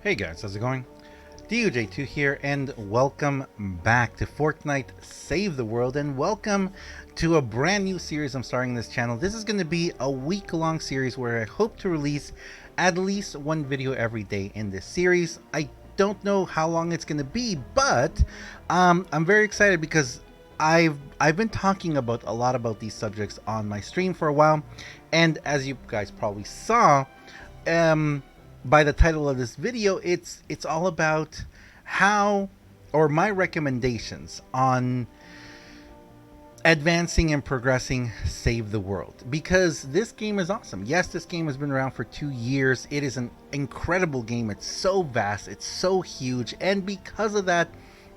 Hey guys, how's it going? DUJ2 here, and welcome back to Fortnite Save the World, and welcome to a brand new series I'm starting this channel. This is going to be a week-long series where I hope to release at least one video every day in this series. I don't know how long it's going to be, but I'm very excited because I've been talking about a lot about these subjects on my stream for a while, and as you guys probably saw, by the title of this video, it's all about how, or my recommendations on advancing and progressing Save the World, because this game is awesome. Yes, this game has been around for 2 years. It is an incredible game. It's so vast, it's so huge, and because of that,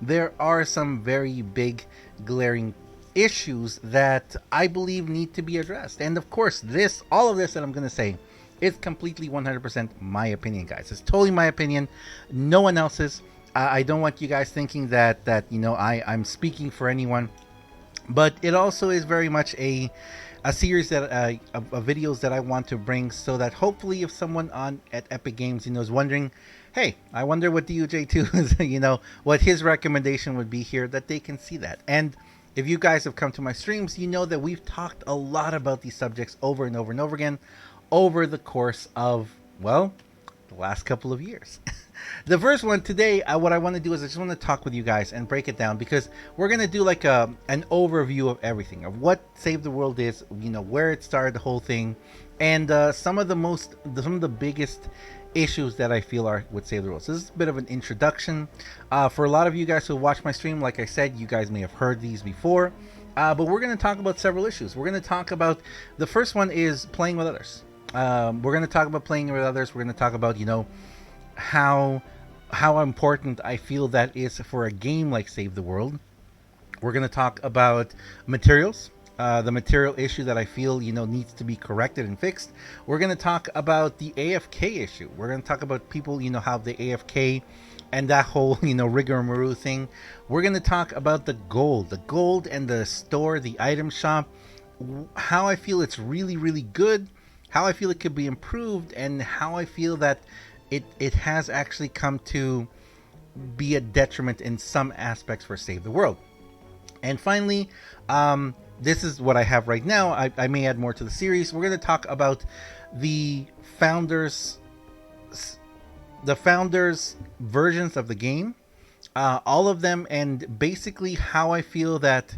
there are some very big glaring issues that I believe need to be addressed. And of course, all of this that I'm going to say, it's completely 100% my opinion, guys. It's totally my opinion, no one else's. I don't want you guys thinking that you know I'm speaking for anyone, but it also is very much a series that of videos that I want to bring, so that hopefully if someone on at Epic Games is wondering, hey, I wonder what DUJ2 is, what his recommendation would be here, that they can see that. And if you guys have come to my streams, you know that we've talked a lot about these subjects over and over and over again over the course of, well, the last couple of years. The first one today, what I want to do is I just want to talk with you guys and break it down, because we're going to do like an overview of everything, of what Save the World is, where it started, the whole thing, and some of the biggest issues that I feel are with Save the World. So this is a bit of an introduction. For a lot of you guys who watch my stream, like I said, you guys may have heard these before, but we're going to talk about several issues. We're going to talk about, the first one is playing with others. We're going to talk about playing with others. We're going to talk about, how important I feel that is for a game like Save the World. We're going to talk about materials, the material issue that I feel, needs to be corrected and fixed. We're going to talk about the AFK issue. We're going to talk about people, how the AFK and that whole, rigmarole thing. We're going to talk about the gold and the store, the item shop, how I feel it's really, really good, how I feel it could be improved, and how I feel that it has actually come to be a detriment in some aspects for Save the World. And finally, this is what I have right now. I may add more to the series. We're going to talk about the founders versions of the game, all of them, and basically how I feel that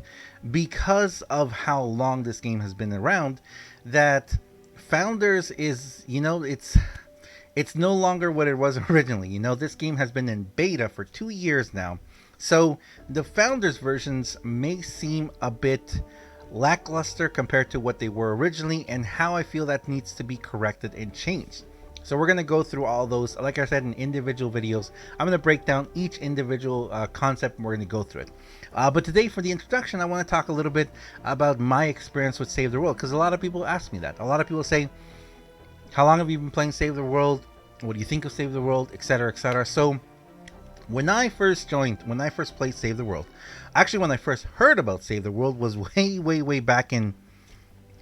because of how long this game has been around, that Founders is, it's no longer what it was originally. This game has been in beta for 2 years now, so the Founders versions may seem a bit lackluster compared to what they were originally, and how I feel that needs to be corrected and changed. So we're going to go through all those, like I said, in individual videos. I'm going to break down each individual concept, and we're going to go through it. But today, for the introduction, I want to talk a little bit about my experience with Save the World, because a lot of people ask me that. A lot of people say, how long have you been playing Save the World? What do you think of Save the World? Etc, etc. So when I first played Save the World, actually when I first heard about Save the World was way back in,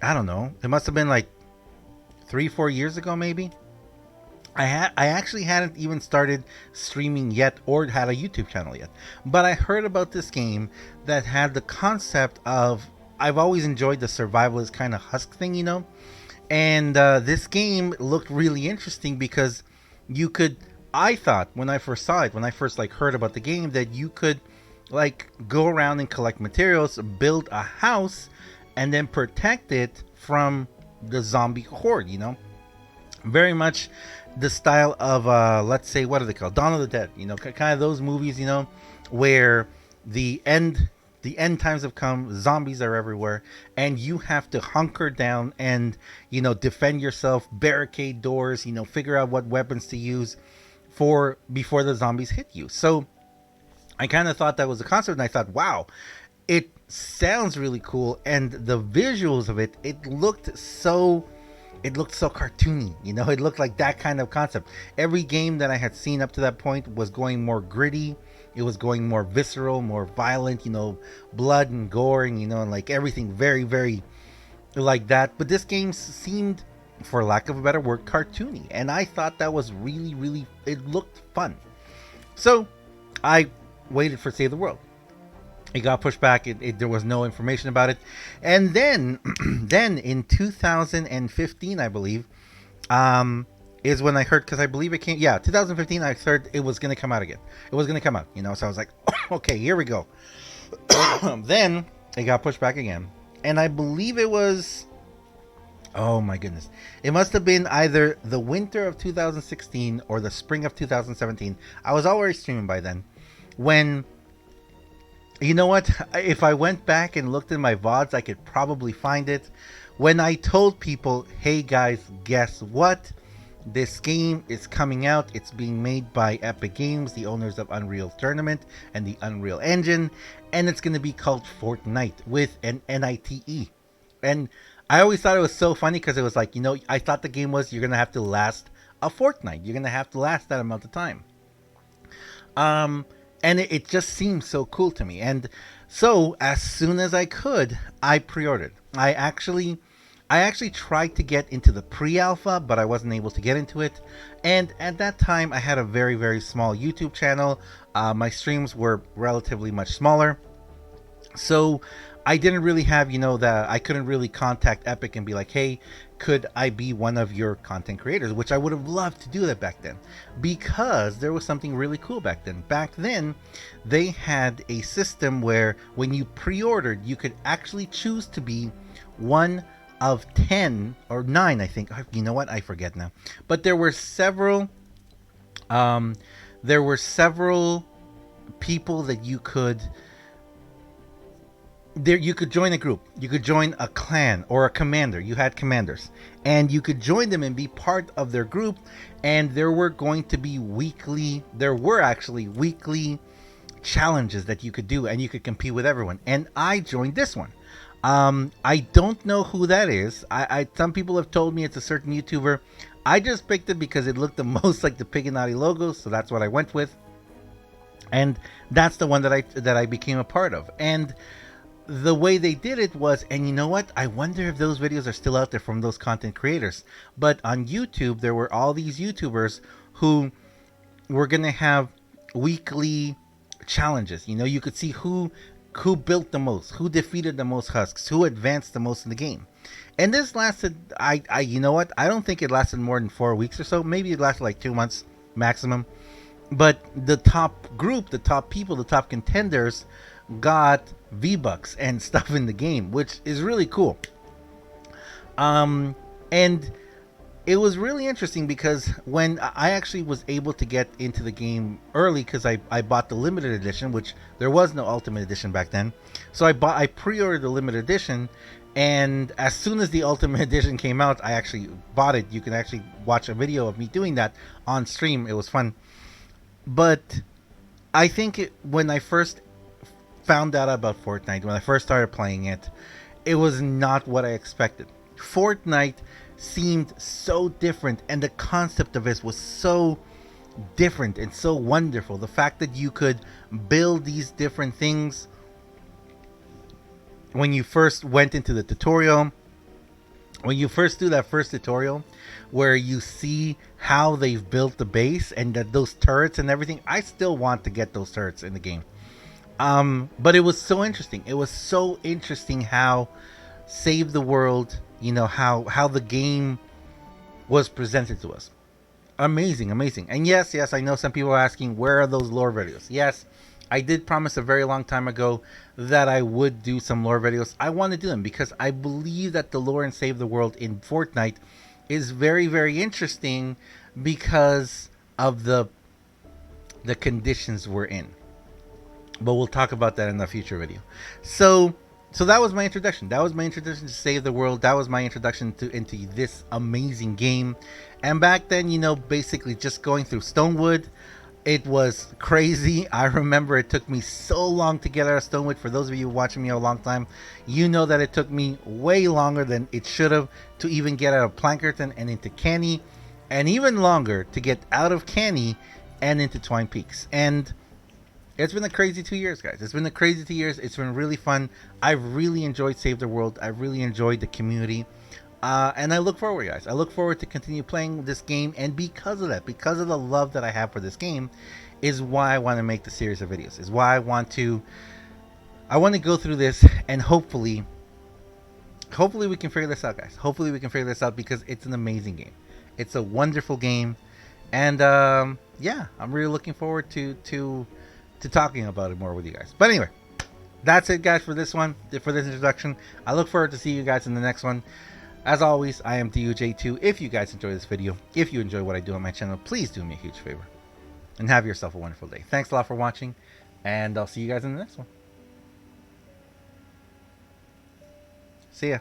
I don't know, it must have been like 3-4 years ago maybe. I actually hadn't even started streaming yet, or had a YouTube channel yet, but I heard about this game that had the concept of, I've always enjoyed the survivalist kind of husk thing, and this game looked really interesting because you could, I thought when I first saw it, when I first heard about the game, that you could go around and collect materials, build a house, and then protect it from the zombie horde, very much the style of let's say, what are they called, Dawn of the Dead, kind of those movies, where the end times have come, zombies are everywhere, and you have to hunker down and defend yourself, barricade doors, figure out what weapons to use before the zombies hit you. So I kind of thought that was the concept, and I thought, wow, it sounds really cool, and the visuals of it looked so cartoony, it looked like that kind of concept. Every game that I had seen up to that point was going more gritty, it was going more visceral, more violent, blood and gore, and everything very, very like that. But this game seemed for lack of a better word, cartoony. And I thought that was really, really, it looked fun. So I waited for Save the World. It got pushed back. There was no information about it. And then, then in 2015, I believe, is when I heard, because I believe it came, yeah, 2015, I heard it was going to come out again. It was going to come out, you know, so I was like, okay, here we go. Then it got pushed back again. And I believe it was, oh my goodness, it must have been either the winter of 2016 or the spring of 2017. I was already streaming by then. When, you know what, if I went back and looked in my VODs, I could probably find it. When I told people, hey guys, guess what? This game is coming out. It's being made by Epic Games, the owners of Unreal Tournament and the Unreal Engine, and it's going to be called Fortnite with an Nite. And I always thought it was so funny because it was like, you know, I thought the game was you're going to have to last a fortnight. You're going to have to last that amount of time. And it just seemed so cool to me. And so as soon as I could, I pre-ordered. I actually tried to get into the pre-alpha, but I wasn't able to get into it. And at that time, I had a very, very small YouTube channel. My streams were relatively much smaller. So I didn't really have, you know, I couldn't really contact Epic and be like, hey, could I be one of your content creators? Which I would have loved to do that back then, because there was something really cool back then. Back then, they had a system where when you pre-ordered, you could actually choose to be one of 10 or 9, I think. You know what? I forget now. But there were several people that you could join a group. You could join a clan or a commander. You had commanders, and you could join them and be part of their group. And there were actually weekly challenges that you could do, and you could compete with everyone. And I joined this one. I don't know who that is. Some people have told me it's a certain YouTuber. I just picked it because it looked the most like the Piganati logo, so that's what I went with. And that's the one that I became a part of. And the way they did it was, and you know what? I wonder if those videos are still out there from those content creators. But on YouTube, there were all these YouTubers who were going to have weekly challenges. You know, you could see who built the most, who defeated the most husks, who advanced the most in the game. And this lasted, you know what? I don't think it lasted more than 4 weeks or so. Maybe it lasted like 2 months maximum. But the top group, the top people, the top contenders got V-Bucks and stuff in the game, which is really cool. And it was really interesting because when I actually was able to get into the game early, because I bought the limited edition, which there was no ultimate edition back then. So I pre-ordered the limited edition, and as soon as the ultimate edition came out, I actually bought it. You can actually watch a video of me doing that on stream. It was fun. But I think when I first found out about Fortnite, when I first started playing it, it was not what I expected. Fortnite seemed so different, and the concept of it was so different and so wonderful. The fact that you could build these different things when you first went into the tutorial, when you first do that first tutorial where you see how they've built the base and that those turrets and everything, I still want to get those turrets in the game. But it was so interesting. It was so interesting how Save the World, you know, how the game was presented to us. Amazing. And yes, I know some people are asking, where are those lore videos? Yes, I did promise a very long time ago that I would do some lore videos. I want to do them because I believe that the lore in Save the World in Fortnite is very, very interesting because of the conditions we're in. But we'll talk about that in a future video. So that was my introduction. That was my introduction to Save the World. That was my introduction into this amazing game. And back then, you know, basically just going through Stonewood, it was crazy. I remember it took me so long to get out of Stonewood. For those of you watching me a long time, you know that it took me way longer than it should have to even get out of Plankerton and into Canny, and even longer to get out of Canny and into Twine Peaks. And it's been a crazy 2 years, guys. It's been a crazy 2 years. It's been really fun. I've really enjoyed Save the World. I've really enjoyed the community. And I look forward, guys. I look forward to continue playing this game, and because of that, because of the love that I have for this game, is why I want to make the series of videos. Is why I want to go through this, and hopefully we can figure this out, guys. Hopefully we can figure this out because it's an amazing game. It's a wonderful game, and yeah, I'm really looking forward to talking about it more with you guys. But anyway, that's it, guys, for this one, for this introduction. I look forward to see you guys in the next one. As always, I am DUJ2. If you guys enjoy this video, if you enjoy what I do on my channel, please do me a huge favor and have yourself a wonderful day. Thanks a lot for watching, and I'll see you guys in the next one. See ya.